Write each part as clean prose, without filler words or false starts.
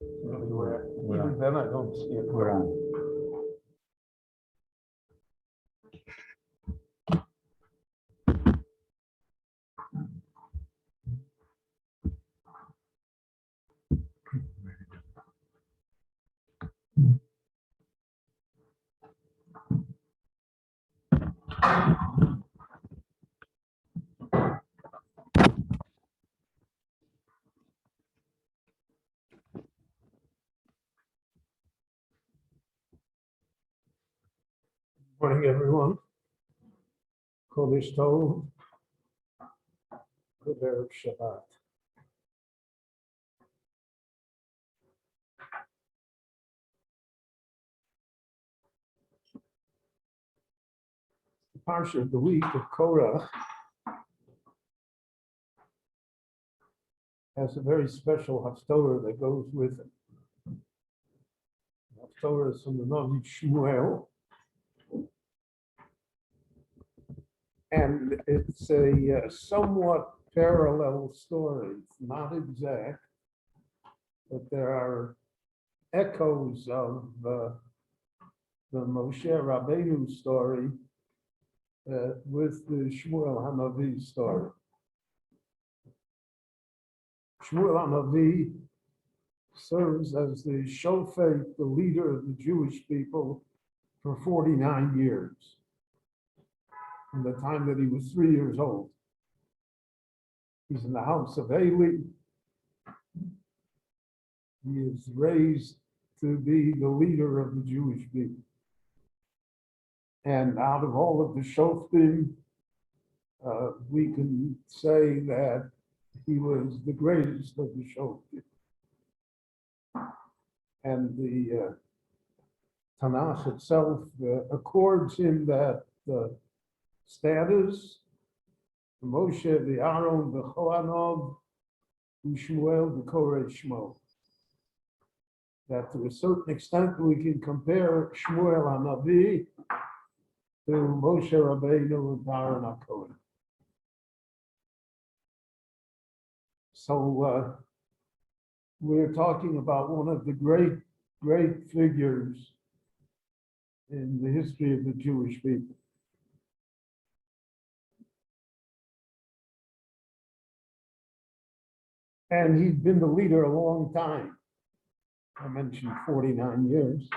Even then, I don't see it. We're on. Morning, everyone. Kodesh Tov. Good Erev Shabbat. The Parsha of the week of Korach has a very special haftorah that goes with it. The haftorah is from the Navi Shmuel. And it's a somewhat parallel story. It's not exact, but there are echoes of the Moshe Rabbeinu story with the Shmuel Hanavi story. Shmuel Hanavi serves as the shofet, the leader of the Jewish people, for 49 years. From the time that he was 3 years old. He's in the house of Eli. He is raised to be the leader of the Jewish people. And out of all of the shoftim, we can say that he was the greatest of the shoftim. And the Tanakh itself accords him that status, the Moshe, the Aaron, the Choanov, Shmuel, the Koreh Shmo. That to a certain extent we can compare Shmuel HaNavi to Moshe Rabbeinu and Aaron HaKohen. So we're talking about one of the great figures in the history of the Jewish people. And he'd been the leader a long time. I mentioned 49 years.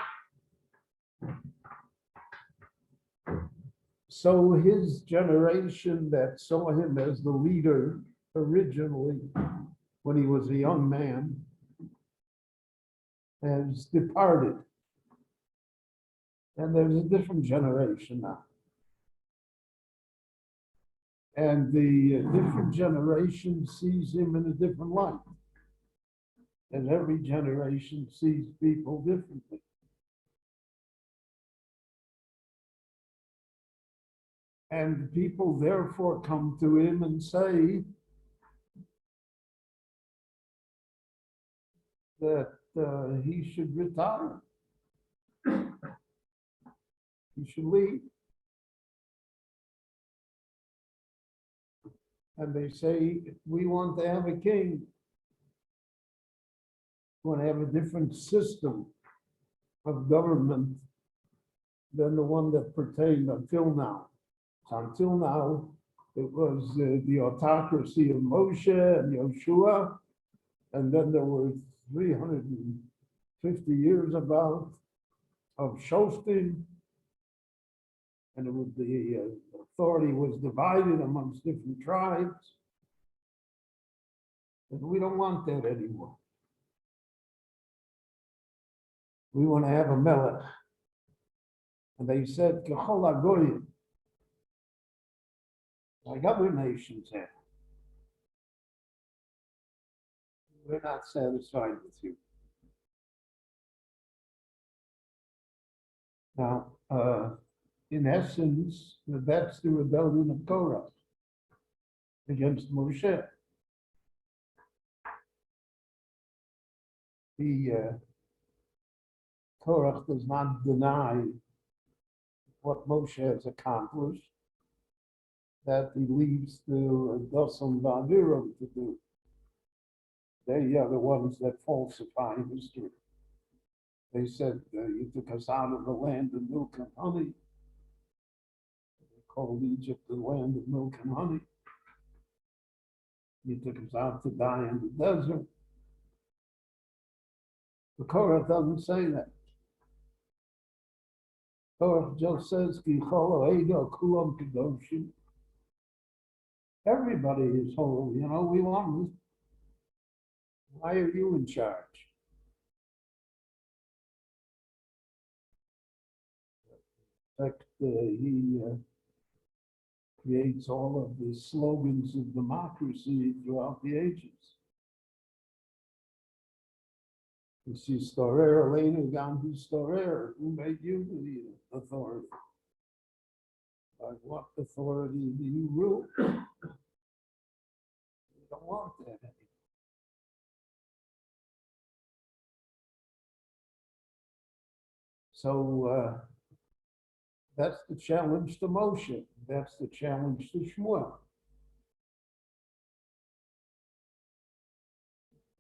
So his generation that saw him as the leader originally when he was a young man has departed. And there's a different generation now. And the different generation sees him in a different light. And every generation sees people differently. And people therefore come to him and say that he should retire. He should leave. And they say, we want to have a king. We want to have a different system of government than the one that pertained until now. So until now, it was the autocracy of Moshe and Yoshua, and then there were 350 years about of Shoftim, and it was the authority was divided amongst different tribes. And we don't want that anymore. We want to have a melech. And they said, Kechol HaGoyim, like other nations have. We're not satisfied with you. Now, in essence, that's the rebellion of Korah against Moshe. Korah does not deny what Moshe has accomplished, that he leaves to Dosam Va'aviram to do. They are the ones that falsify history. They said you took us out of the land of milk and honey. They called Egypt the land of milk and honey. You took us out to die in the desert. The Torah doesn't say that. The Torah just says, everybody is holy. You know, we want. Why are you in charge? In fact, he creates all of the slogans of democracy throughout the ages. You see, Storer, later, Gandhi Storer, who made you the authority? By what authority do you rule? You don't want that anymore. So that's the challenge to Moshe. That's the challenge to Shmuel.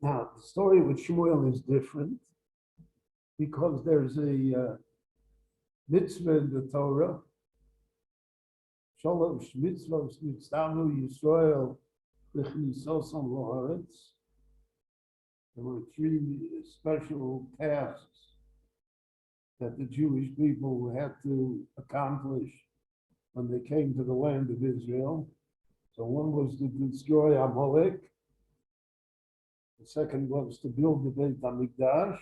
Now, the story with Shmuel is different because there's a mitzvah in the Torah. Shalosh mitzvos nitztavu Yisrael l'chnisosam la'aretz. There were three special tasks that the Jewish people had to accomplish when they came to the land of Israel. So one was to destroy Amalek. The second was to build the Beit HaMikdash.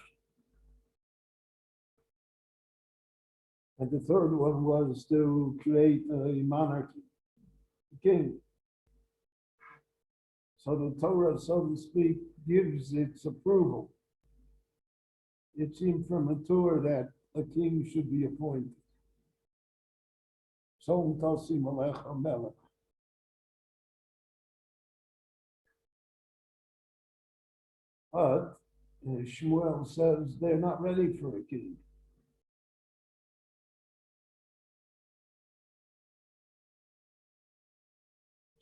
And the third one was to create a monarchy, a king. So the Torah, so to speak, gives its approval. It's imprimatur that a king should be appointed. So Tosim Alecha Melech. But Shmuel says they're not ready for a king.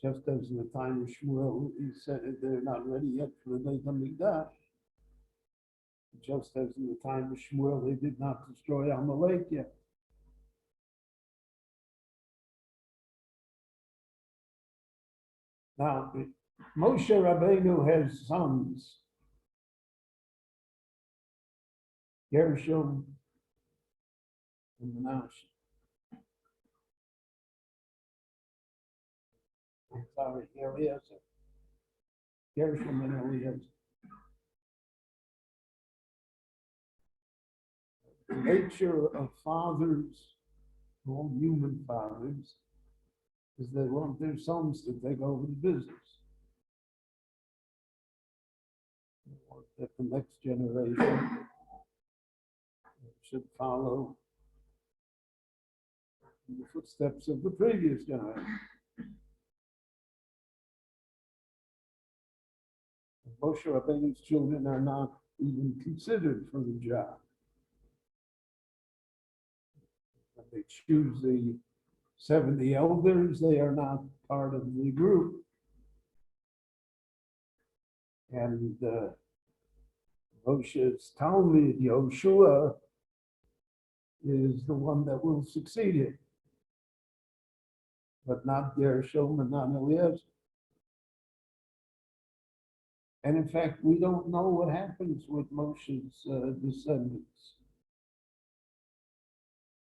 Just as in the time of Shmuel, he said they're not ready yet for the Beit HaMikdash. Just as in the time of Shmuel, they did not destroy Amalek yet. Now, Moshe Rabbeinu has sons, Gershom and Menashe. I'm sorry, Eliezer. Gershom and Eliezer. The nature of fathers, all human fathers, is they want their sons to take over the business. They want that the next generation should follow in the footsteps of the previous generation. Moshe Rabbeinu's children are not even considered for the job. When they choose the 70 elders, they are not part of the group. And Moshe's Talmud, Yoshua, is the one that will succeed him, but not Gershom and not Eliezer. And in fact, we don't know what happens with Moshe's descendants.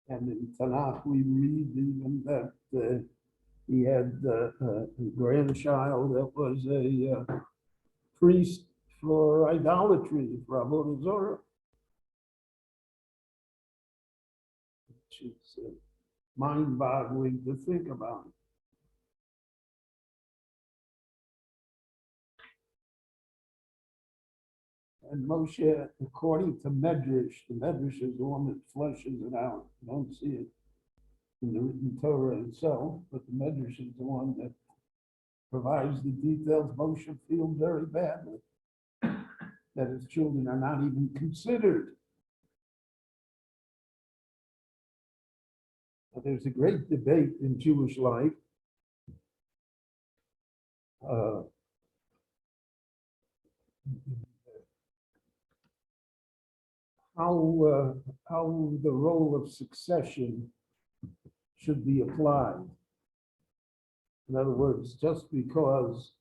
And in Tanakh, we read even that he had a grandchild that was a priest for idolatry, for Avodah Zorah, which is mind-boggling to think about. And Moshe, according to Medvish, the Medvish is the one that fleshes it out. You don't see it in the written Torah itself, but the Medvish is the one that provides the details. Moshe feels very badly that his children are not even considered. But there's a great debate in Jewish life. how the role of succession should be applied. In other words, just because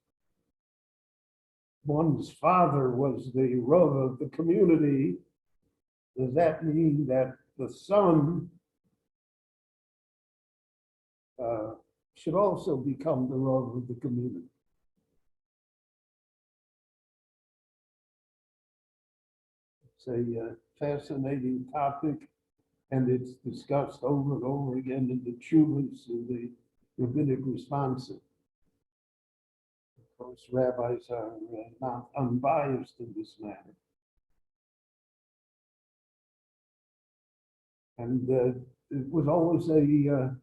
one's father was the Rav of the community, does that mean that the son should also become the Rav of the community? It's a fascinating topic, and it's discussed over and over again in the tshuvos, in the rabbinic responses. Of course, rabbis are not unbiased in this matter. And it was always a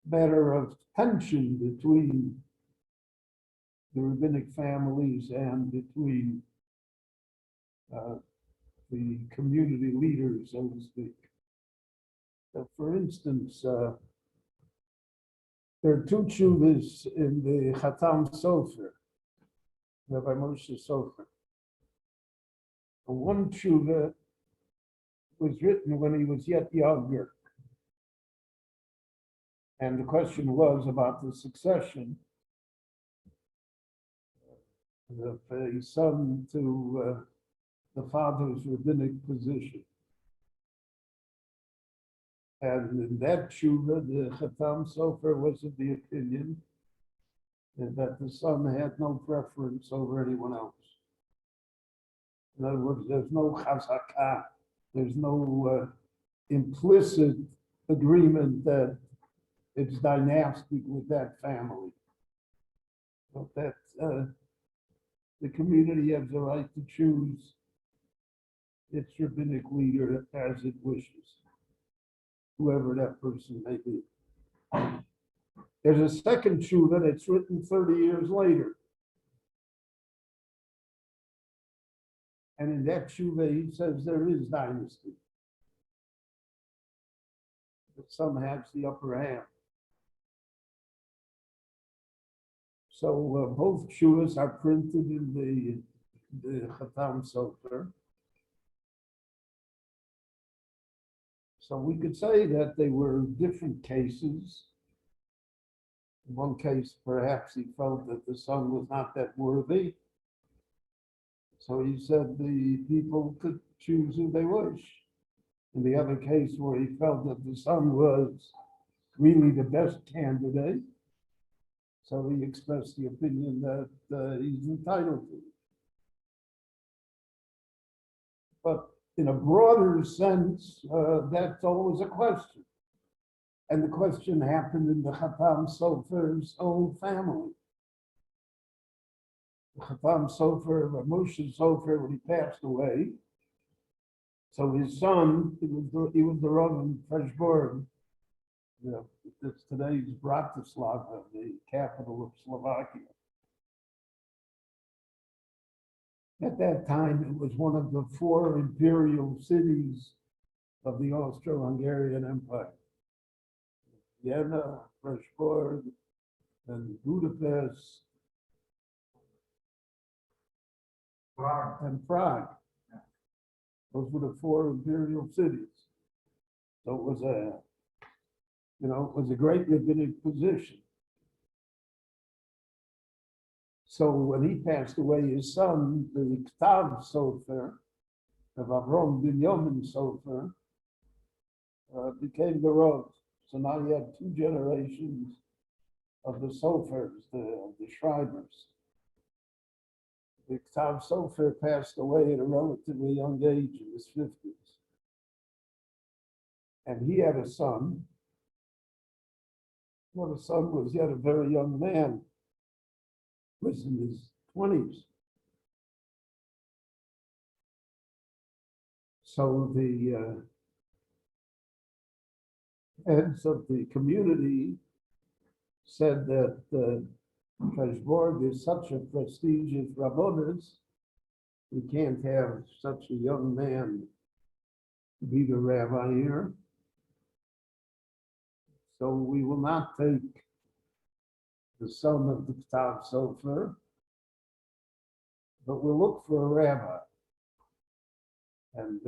matter of tension between the rabbinic families and between the community leaders, so to speak. So for instance, there are two tshuvos in the Chatam Sofer, Rabbi Moshe Sofer. And one tshuva was written when he was yet younger. And the question was about the succession of a son to the father's rabbinic position. And in that tshuva, the Chatam Sofer was of the opinion that the son had no preference over anyone else. In other words, there's no chazakah, there's no implicit agreement that it's dynastic with that family. But that the community has the right to choose its rabbinic leader as it wishes, whoever that person may be. There's a second tshuva that's written 30 years later. And in that tshuva, he says there is dynasty. The son has the upper hand. So both tshuvas are printed in the Chatam Sofer. So we could say that they were different cases. In one case, perhaps he felt that the son was not that worthy. So he said the people could choose who they wish. In the other case, where he felt that the son was really the best candidate, so he expressed the opinion that he's entitled to. But in a broader sense, that's always a question. And the question happened in the Chatam Sofer's own family. The Chatam Sofer, Moshe Sofer, when he passed away, so his son, he was the Rav in Pressburg, it's today's Bratislava, the capital of Slovakia. At that time, it was one of the 4 imperial cities of the Austro-Hungarian Empire. Vienna, Pressburg, and Budapest, and Prague. Those were the 4 imperial cities. So it was a great rabbinic position. So when he passed away, his son, the Ktav Sofer, of Avram Binyamin Sofer, became the Rav. So now you have 2 generations of the Sofers, the Schreibers. The Ktav Sofer passed away at a relatively young age, in his 50s. And he had a son. Well, the son was yet a very young man, was in his 20s. So the heads of the community said that Pressburg is such a prestigious rabbonis, we can't have such a young man be the rabbi here. So we will not take the son of the Ktav Sofer, but we'll look for a rabbi. And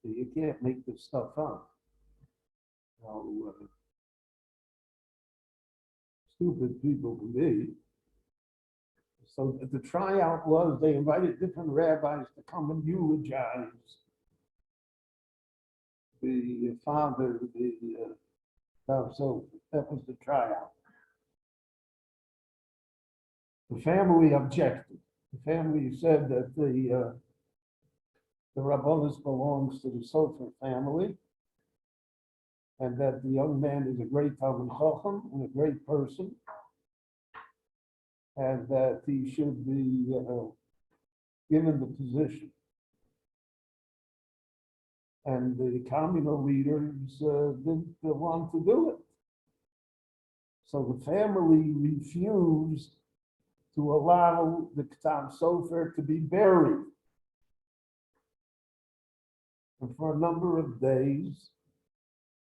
you can't make this stuff up. How stupid people can be. So the tryout was they invited different rabbis to come and eulogize the father, so that was the tryout. The family objected. The family said that the Rabbis belongs to the Sofer family, and that the young man is a great Talmid Chacham and a great person, and that he should be given the position. And the communal leaders didn't want to do it. So the family refused to allow the K'tam Sofer to be buried. And for a number of days,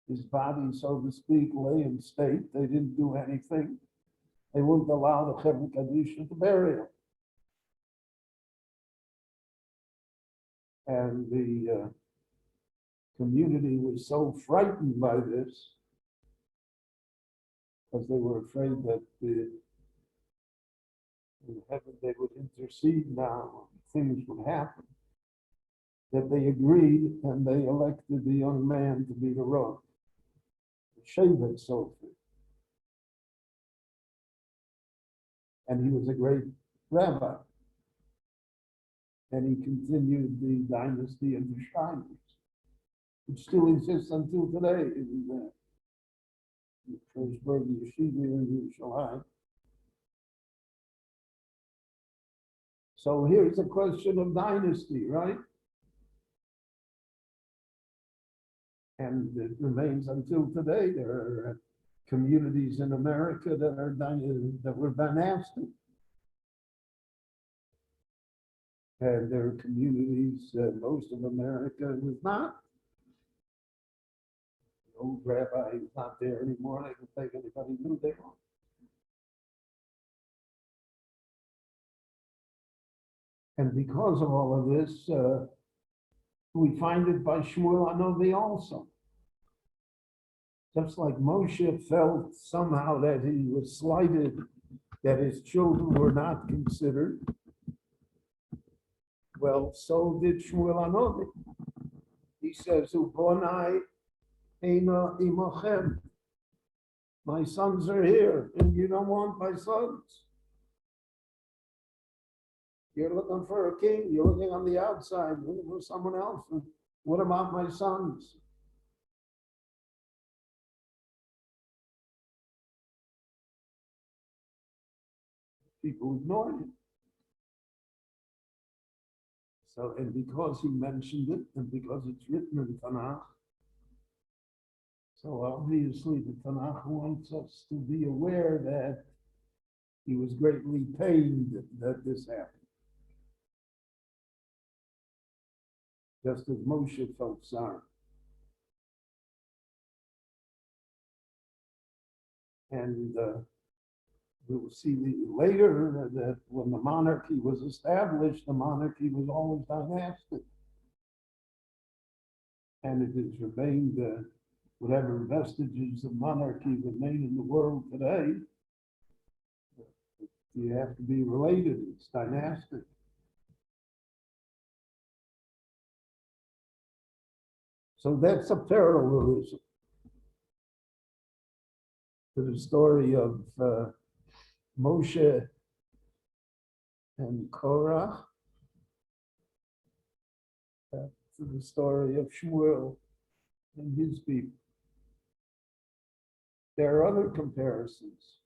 his body, so to speak, lay in state. They didn't do anything. They wouldn't allow the Chevra Kadisha to bury him. And the community was so frightened by this, because they were afraid that in heaven they would intercede now, things would happen, that they agreed and they elected the young man to be the Rav, the Shevet Sofer. And he was a great rabbi. And he continued the dynasty of the Shriners, which still exists until today in the Kirchberg Yeshiva in Yerushalayim. So here's a question of dynasty, right? And it remains until today. There are communities in America that were dynastic. And there are communities, most of America was not. The old rabbi is not there anymore. They can take anybody new they want. And because of all of this, we find it by Shmuel Hanavi also. Just like Moshe felt somehow that he was slighted, that his children were not considered, well, so did Shmuel Hanavi. He says, "Ubonai eina imachem." My sons are here, and you don't want my sons. You're looking for a king. You're looking on the outside, looking for someone else. And what about my sons? People ignored him. So, and because he mentioned it, and because it's written in Tanakh, so obviously the Tanakh wants us to be aware that he was greatly pained that this happened. Just as Moshe felt sorry. And we will see later that when the monarchy was established, the monarchy was always dynastic. And it has remained, whatever vestiges of monarchy remain in the world today, you have to be related, it's dynastic. So that's a parallelism to the story of Moshe and Korah, to the story of Shmuel and his people. There are other comparisons.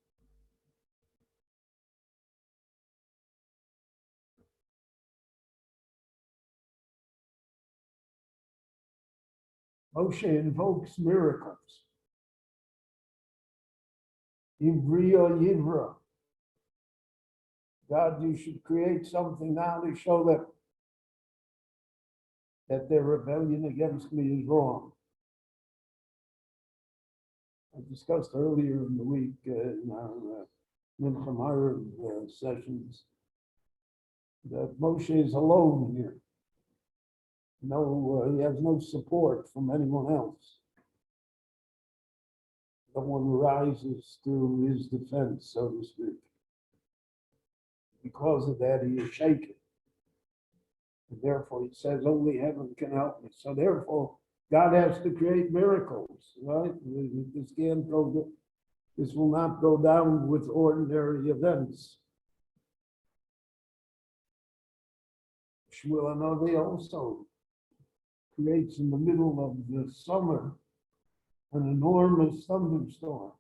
Moshe invokes miracles. Ivriya Yivra. God, you should create something now to show them that their rebellion against me is wrong. I discussed earlier in the week in our Mincha sessions that Moshe is alone here. No, he has no support from anyone else. No one rises to his defense, so to speak. Because of that, he is shaken. And therefore, he says, only heaven can help me. So therefore, God has to create miracles, right? This will not go down with ordinary events. Shmuel Hanavi also creates in the middle of the summer an enormous thunderstorm,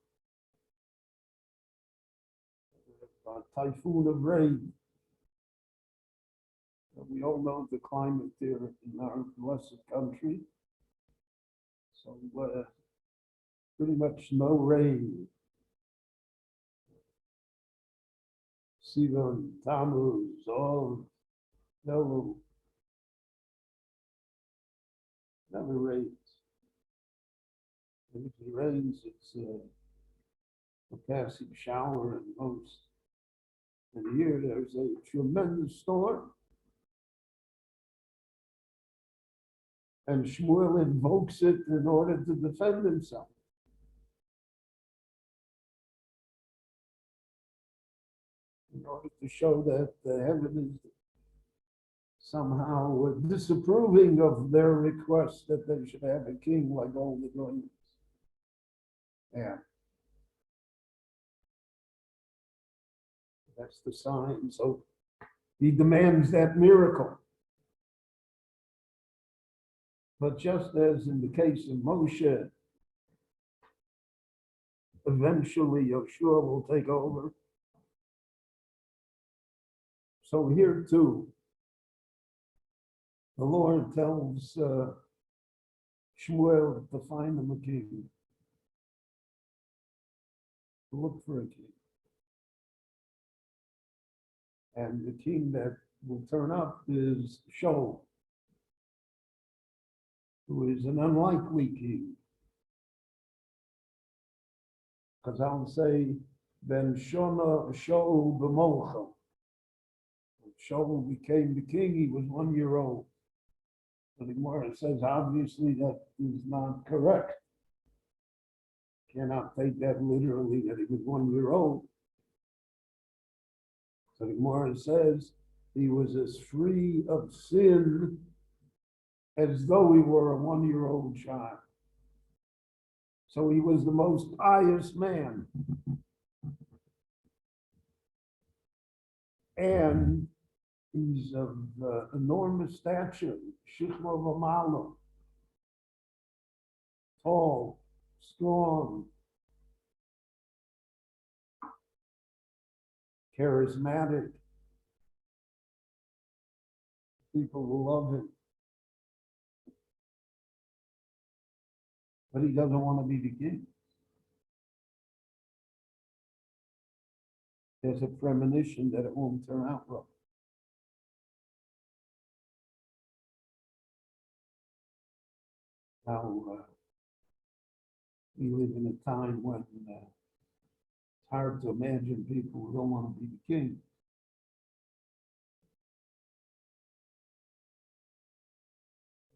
a typhoon of rain. We all know the climate there in our blessed country. So pretty much no rain. Sivan, Tammuz, all no, never rains. And if it rains, it's a passing shower, and most. And here there's a tremendous storm. And Shmuel invokes it in order to defend himself. In order to show that the heaven is somehow disapproving of their request that they should have a king like all the goyim. Yeah. That's the sign. So he demands that miracle. But just as in the case of Moshe, eventually Yeshua will take over. So here too, the Lord tells Shmuel to find him a king, to look for a king. And the king that will turn up is Shaul, who is an unlikely king. Because I'll say, Ben Shona Shaul b'molcha. When Shaul became the king, he was 1 year old. But the Gemara says, obviously, that is not correct. Cannot take that literally that he was 1 year old. So the Gemara says, he was as free of sin as though he were a 1 year old child. So he was the most pious man. And he's of enormous stature, Shichmo V'Malo, tall, strong, charismatic. People will love him. But he doesn't want to be the king. There's a premonition that it won't turn out well. Now, we live in a time when it's hard to imagine people who don't want to be the king.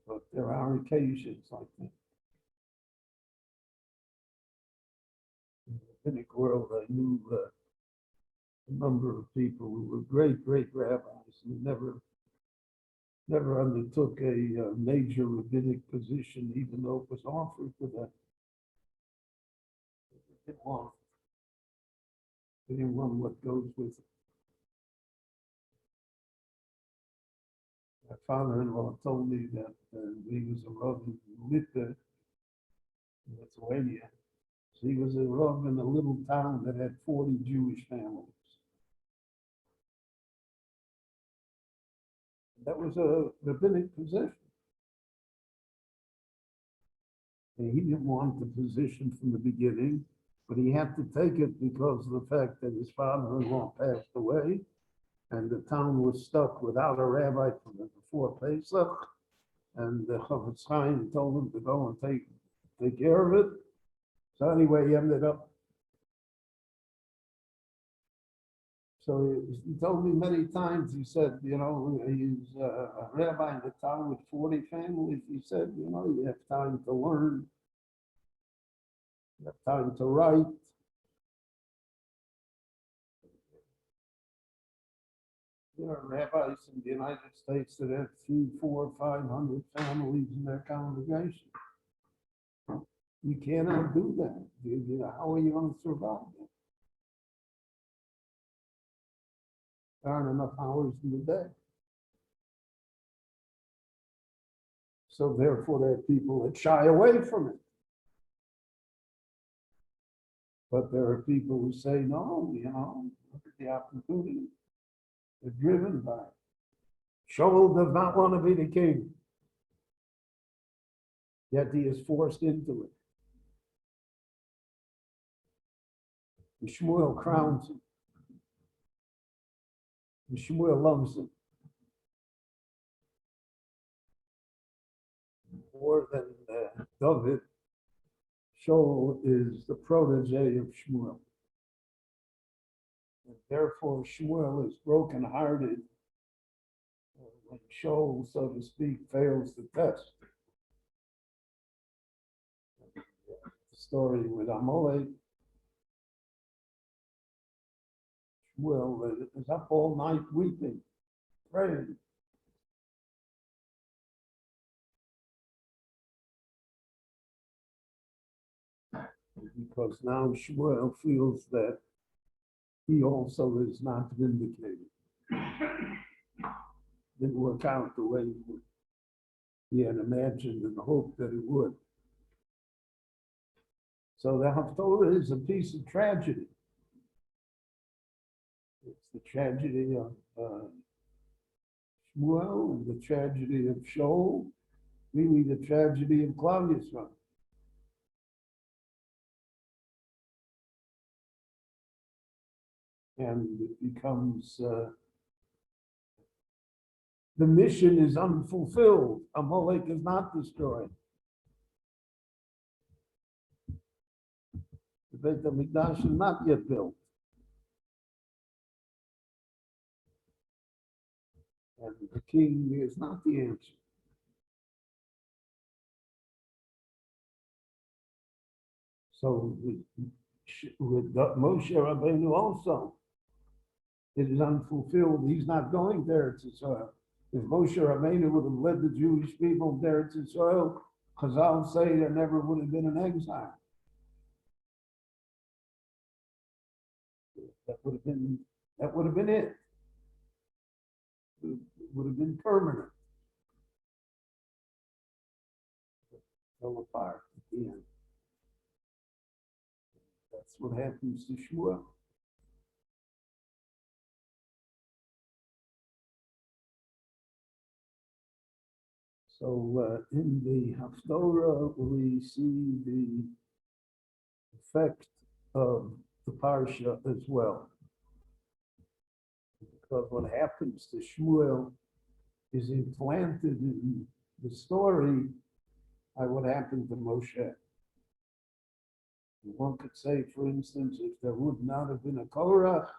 But there are occasions like that. In the rabbinic world, I knew a number of people who were great, great rabbis who never undertook a major rabbinic position, even though it was offered to them. They didn't want it. They didn't want what goes with it. My father-in-law told me that he was a Rav in Lippe, in Lithuania. So he was a Rav in a little town that had 40 Jewish families. That was a rabbinic position. And he didn't want the position from the beginning, but he had to take it because of the fact that his father-in-law passed away, and the town was stuck without a rabbi before Pesach, and the Chofetz Chaim told him to go and take care of it. So anyway, he ended up So he told me many times, he said, he's a rabbi in the town with 40 families. He said, you have time to learn, you have time to write. There are rabbis in the United States that have 300, 400, 500 families in their congregation. You cannot do that. How are you going to survive that? There aren't enough hours in the day. So therefore, there are people that shy away from it. But there are people who say, no, look at the opportunity. They're driven by it. Shaul does not want to be the king, yet he is forced into it. And Shmuel crowns him. And Shmuel loves him more than David. Shaul is the protege of Shmuel. And therefore, Shmuel is brokenhearted when Shaul, so to speak, fails the test. The story with Amalek. Shmuel is up all night weeping, praying. Because now Shmuel feels that he also is not vindicated. Didn't work out the way he had imagined and hoped that it would. So the Haftorah is a piece of tragedy. It's the tragedy of Shmuel and the tragedy of Shaul, really the tragedy of Claudius. And it becomes, the mission is unfulfilled. Amalek is not destroyed. The Beit HaMikdash is not yet built. And the king is not the answer. So with Moshe Rabbeinu also, it is unfulfilled. He's not going there to Israel. If Moshe Rabbeinu would have led the Jewish people there to Israel, Chazal say there never would have been an exile. That would have been it. It would have been permanent. It fell apart at the end. That's what happens to Shmuel. So in the Haftorah, we see the effect of the Parsha as well. Because what happens to Shmuel is implanted in the story by what happened to Moshe. One could say, for instance, if there would not have been a Korach,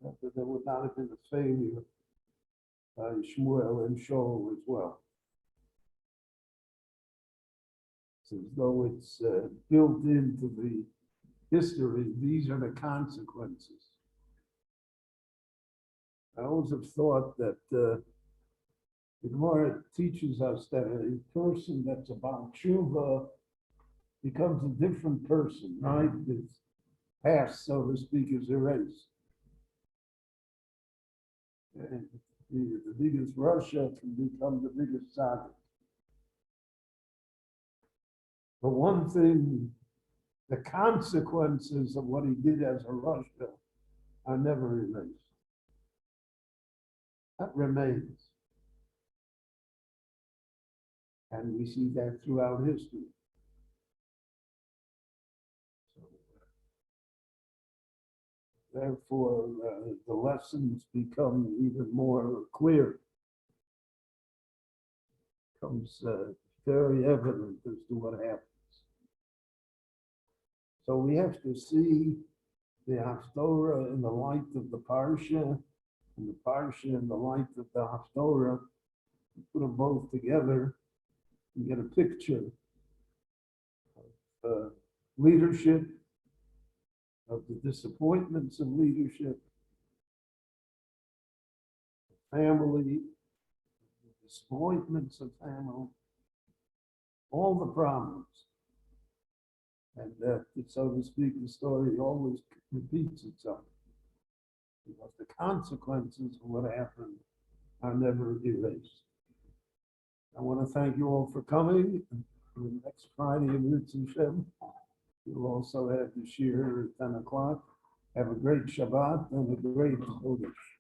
there would not have been a failure by Shmuel and Shaul as well. It's as though it's built into the history. These are the consequences. I always have thought that the Gemara teaches us that a person that's about tshuva becomes a different person, right? His past, so to speak, is erased. And the biggest Russia can become the biggest tzaddik. But one thing, the consequences of what he did as a Russia are never erased. That remains. And we see that throughout history. Therefore, the lessons become even more clear. Becomes very evident as to what happens. So we have to see the Haftorah in the light of the Parsha, and the Parsha in the light of the Haftorah. Put them both together and get a picture of leadership, of the disappointments of leadership, family, the disappointments of family, all the problems. And that, so to speak, the story always repeats itself, because the consequences of what happened are never erased. I want to thank you all for coming. And next Friday in Ritz Hashem, we'll also have the Shiur at 10 o'clock. Have a great Shabbat and a great Chodesh.